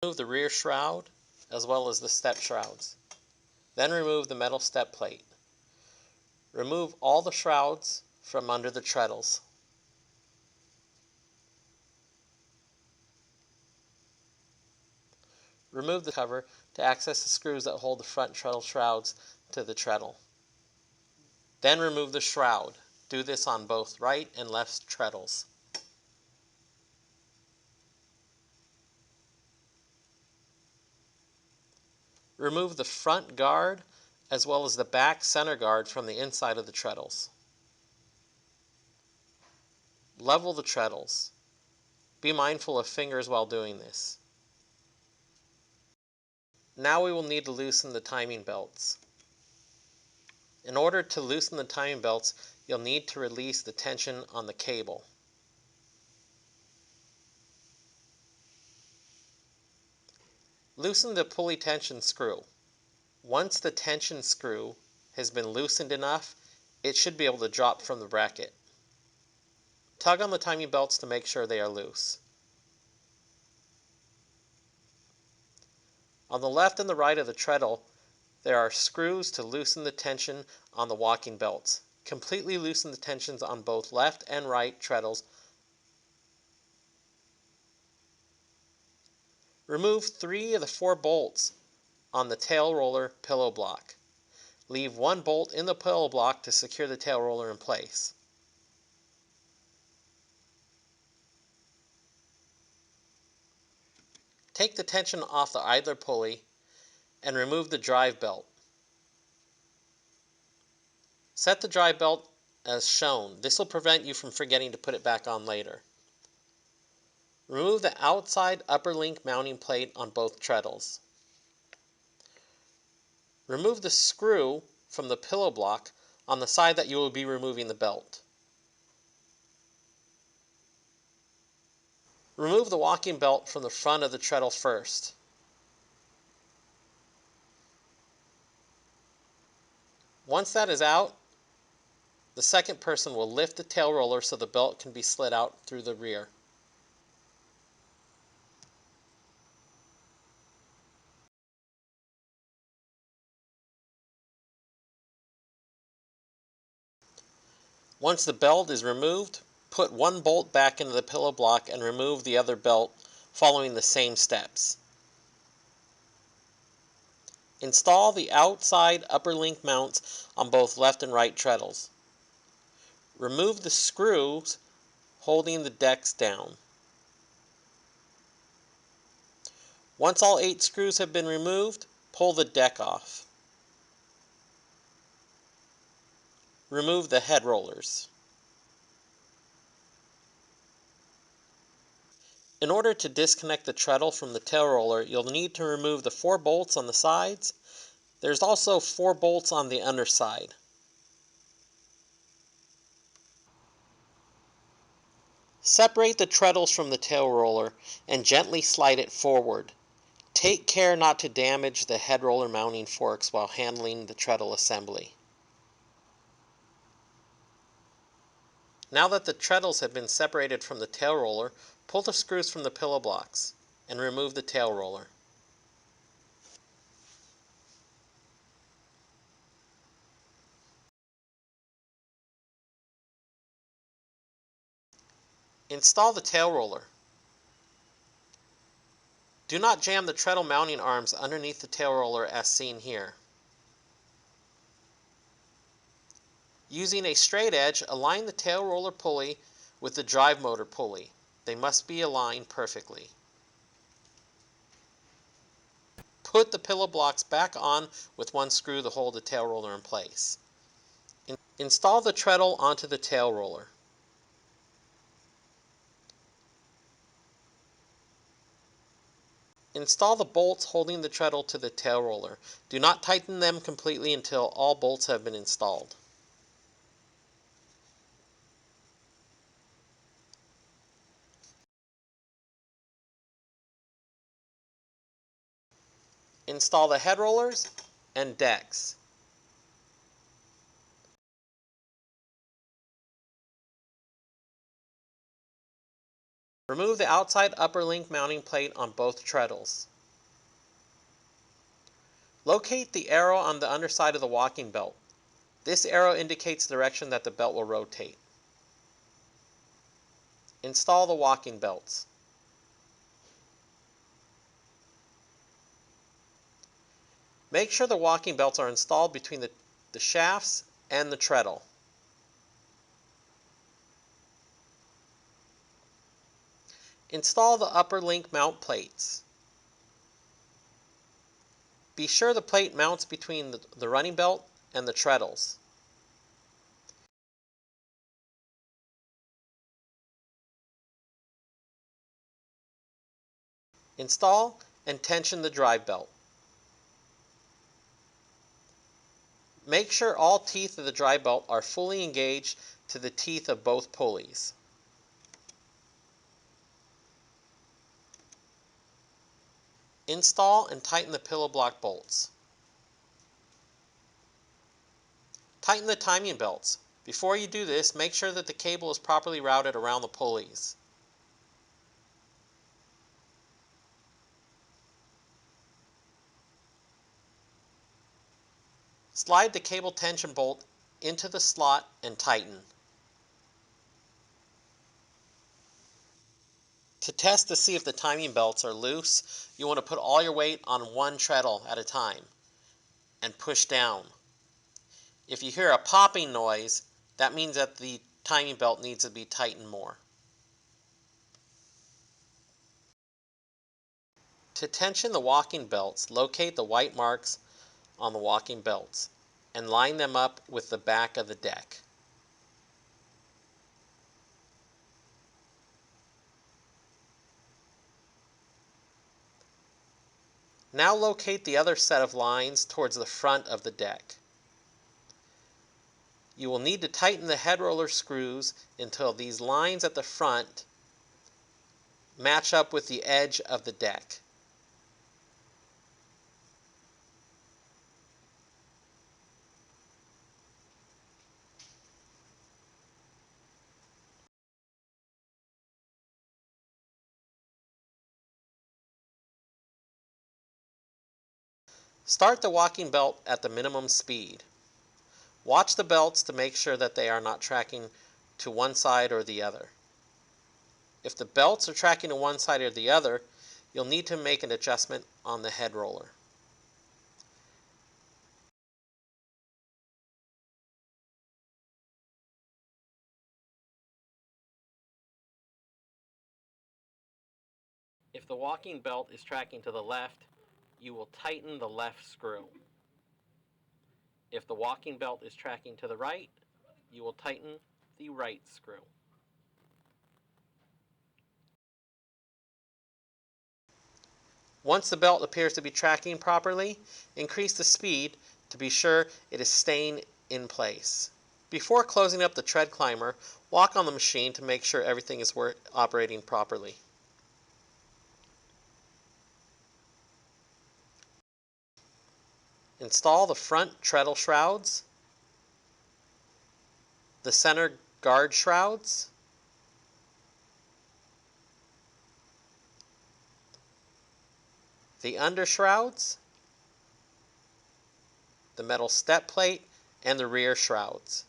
Remove the rear shroud as well as the step shrouds. Then remove the metal step plate. Remove all the shrouds from under the treadles. Remove the cover to access the screws that hold the front treadle shrouds to the treadle. Then remove the shroud. Do this on both right and left treadles. Remove the front guard as well as the back center guard from the inside of the treadles. Level the treadles. Be mindful of fingers while doing this. Now we will need to loosen the timing belts. In order to loosen the timing belts, you'll need to release the tension on the cable. Loosen the pulley tension screw. Once the tension screw has been loosened enough, it should be able to drop from the bracket. Tug on the timing belts to make sure they are loose. On the left and the right of the treadle, there are screws to loosen the tension on the walking belts. Completely loosen the tensions on both left and right treadles. Remove 3 of the 4 bolts on the tail roller pillow block. Leave 1 bolt in the pillow block to secure the tail roller in place. Take the tension off the idler pulley and remove the drive belt. Set the drive belt as shown. This will prevent you from forgetting to put it back on later. Remove the outside upper link mounting plate on both treadles. Remove the screw from the pillow block on the side that you will be removing the belt. Remove the walking belt from the front of the treadle first. Once that is out, the second person will lift the tail roller so the belt can be slid out through the rear. Once the belt is removed, put 1 bolt back into the pillow block and remove the other belt following the same steps. Install the outside upper link mounts on both left and right treadles. Remove the screws holding the decks down. Once all 8 screws have been removed, pull the deck off. Remove the head rollers. In order to disconnect the treadle from the tail roller, you'll need to remove the 4 bolts on the sides. There's also 4 bolts on the underside. Separate the treadles from the tail roller and gently slide it forward. Take care not to damage the head roller mounting forks while handling the treadle assembly. Now that the treadles have been separated from the tail roller, pull the screws from the pillow blocks and remove the tail roller. Install the tail roller. Do not jam the treadle mounting arms underneath the tail roller as seen here. Using a straight edge, align the tail roller pulley with the drive motor pulley. They must be aligned perfectly. Put the pillow blocks back on with 1 screw to hold the tail roller in place. Install the treadle onto the tail roller. Install the bolts holding the treadle to the tail roller. Do not tighten them completely until all bolts have been installed. Install the head rollers and decks. Remove the outside upper link mounting plate on both treadles. Locate the arrow on the underside of the walking belt. This arrow indicates the direction that the belt will rotate. Install the walking belts. Make sure the walking belts are installed between the shafts and the treadle. Install the upper link mount plates. Be sure the plate mounts between the running belt and the treadles. Install and tension the drive belt. Make sure all teeth of the drive belt are fully engaged to the teeth of both pulleys. Install and tighten the pillow block bolts. Tighten the timing belts. Before you do this, make sure that the cable is properly routed around the pulleys. Slide the cable tension bolt into the slot and tighten. To test to see if the timing belts are loose, you want to put all your weight on one treadle at a time and push down. If you hear a popping noise, that means that the timing belt needs to be tightened more. To tension the walking belts, locate the white marks on the walking belts and line them up with the back of the deck. Now locate the other set of lines towards the front of the deck. You will need to tighten the head roller screws until these lines at the front match up with the edge of the deck. Start the walking belt at the minimum speed. Watch the belts to make sure that they are not tracking to one side or the other. If the belts are tracking to one side or the other, you'll need to make an adjustment on the head roller. If the walking belt is tracking to the left, you will tighten the left screw. If the walking belt is tracking to the right, you will tighten the right screw. Once the belt appears to be tracking properly, increase the speed to be sure it is staying in place. Before closing up the TreadClimber, walk on the machine to make sure everything is operating properly. Install the front treadle shrouds, the center guard shrouds, the under shrouds, the metal step plate, and the rear shrouds.